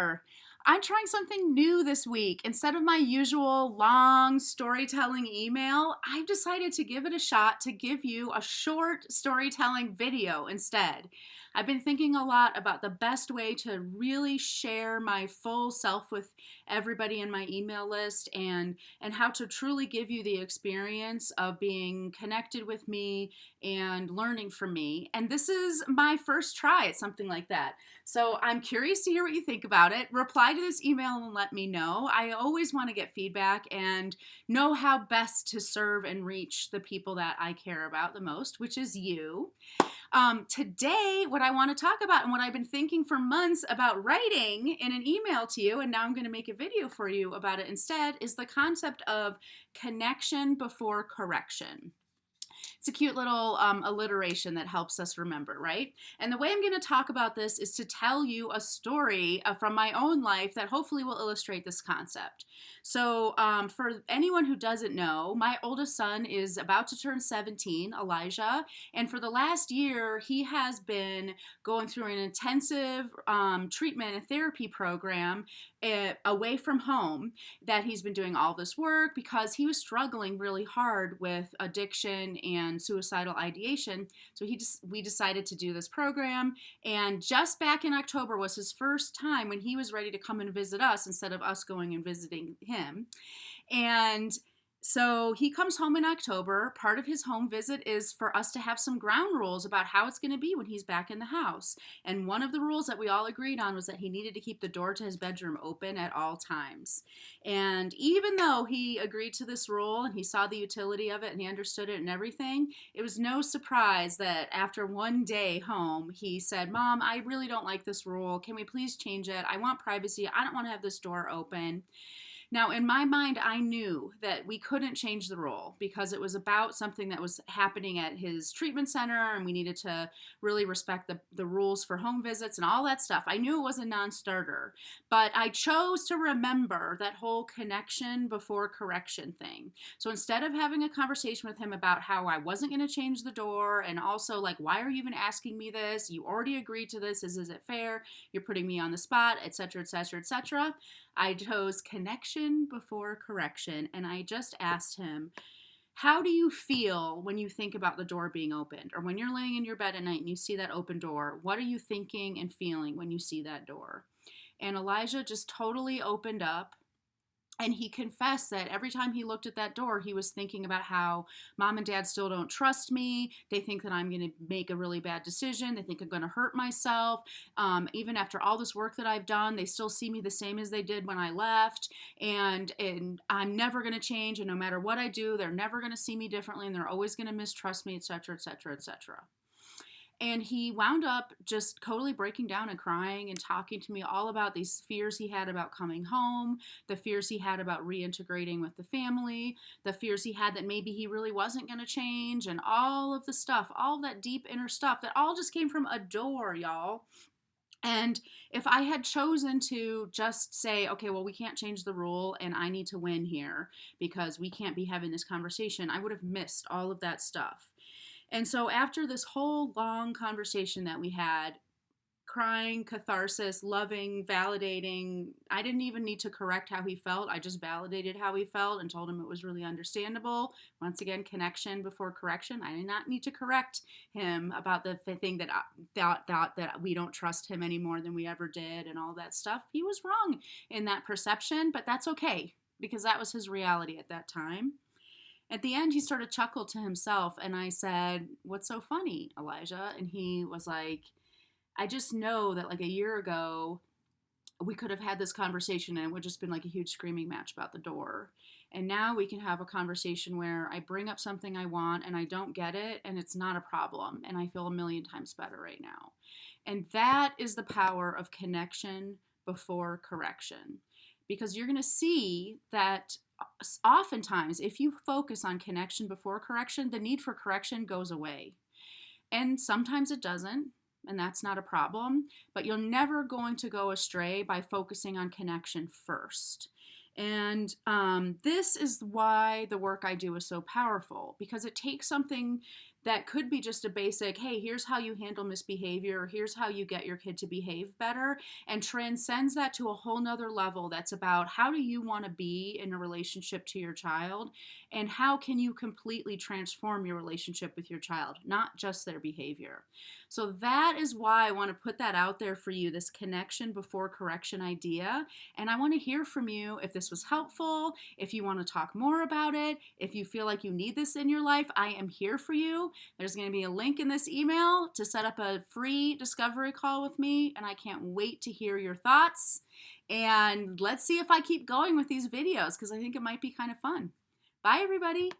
there. I'm trying something new this week. Instead of my usual long storytelling email, I've decided to give it a shot to give you a short storytelling video instead. I've been thinking a lot about the best way to really share my full self with everybody in my email list and how to truly give you the experience of being connected with me and learning from me. And this is my first try at something like that. So I'm curious to hear what you think about it. Reply to this email and let me know. I always want to get feedback and know how best to serve and reach the people that I care about the most, which is you. Today, what I want to talk about and what I've been thinking for months about writing in an email to you, and now I'm going to make a video for you about it instead, is the concept of connection before correction. It's a cute little alliteration that helps us remember, right? And the way I'm going to talk about this is to tell you a story from my own life that hopefully will illustrate this concept. So for anyone who doesn't know, my oldest son is about to turn 17, Elijah, and for the last year, he has been going through an intensive treatment and therapy program away from home, that he's been doing all this work because he was struggling really hard with addiction and suicidal ideation. So we decided to do this program, and just back in October was his first time when he was ready to come and visit us instead of us going and visiting him. And so he comes home in October. Part of his home visit is for us to have some ground rules about how it's going to be when he's back in the house. And one of the rules that we all agreed on was that he needed to keep the door to his bedroom open at all times. And even though he agreed to this rule and he saw the utility of it and he understood it and everything, it was no surprise that after one day home, he said, "Mom, I really don't like this rule. Can we please change it? I want privacy. I don't want to have this door open." Now, in my mind, I knew that we couldn't change the rule because it was about something that was happening at his treatment center, and we needed to really respect the rules for home visits and all that stuff. I knew it was a non-starter, but I chose to remember that whole connection before correction thing. So instead of having a conversation with him about how I wasn't going to change the door, and also like, why are you even asking me this? You already agreed to this. Is it fair? You're putting me on the spot, etc., etc., etc. I chose connection before correction, and I just asked him, how do you feel when you think about the door being opened? Or when you're laying in your bed at night and you see that open door, what are you thinking and feeling when you see that door? And Elijah just totally opened up. And he confessed that every time he looked at that door, he was thinking about how Mom and Dad still don't trust me. They think that I'm going to make a really bad decision. They think I'm going to hurt myself. Even after all this work that I've done, they still see me the same as they did when I left. And I'm never going to change. And no matter what I do, they're never going to see me differently. And they're always going to mistrust me, etc., etc., etc. And he wound up just totally breaking down and crying and talking to me all about these fears he had about coming home, the fears he had about reintegrating with the family, the fears he had that maybe he really wasn't going to change, and all of the stuff, all that deep inner stuff that all just came from a door, y'all. And if I had chosen to just say, okay, well, we can't change the rule and I need to win here because we can't be having this conversation, I would have missed all of that stuff. And so after this whole long conversation that we had, crying, catharsis, loving, validating, I didn't even need to correct how he felt. I just validated how he felt and told him it was really understandable. Once again, connection before correction. I did not need to correct him about the thing that I thought that we don't trust him any more than we ever did and all that stuff. He was wrong in that perception, but that's okay because that was his reality at that time. At the end, he sort of chuckled to himself, and I said, "What's so funny, Elijah?" And he was like, "I just know that like a year ago, we could have had this conversation and it would just been like a huge screaming match about the door. And now we can have a conversation where I bring up something I want and I don't get it, and it's not a problem, and I feel a million times better right now." And that is the power of connection before correction. Because you're going to see that oftentimes, if you focus on connection before correction, the need for correction goes away. And sometimes it doesn't, and that's not a problem, but you're never going to go astray by focusing on connection first. And this is why the work I do is so powerful, because it takes something that could be just a basic, hey, here's how you handle misbehavior, or here's how you get your kid to behave better, and transcends that to a whole nother level that's about how do you want to be in a relationship to your child, and how can you completely transform your relationship with your child, not just their behavior. So that is why I want to put that out there for you, this connection before correction idea. And I want to hear from you if this was helpful, if you want to talk more about it, if you feel like you need this in your life. I am here for you. There's going to be a link in this email to set up a free discovery call with me, and I can't wait to hear your thoughts. And let's see if I keep going with these videos, because I think it might be kind of fun. Bye, everybody.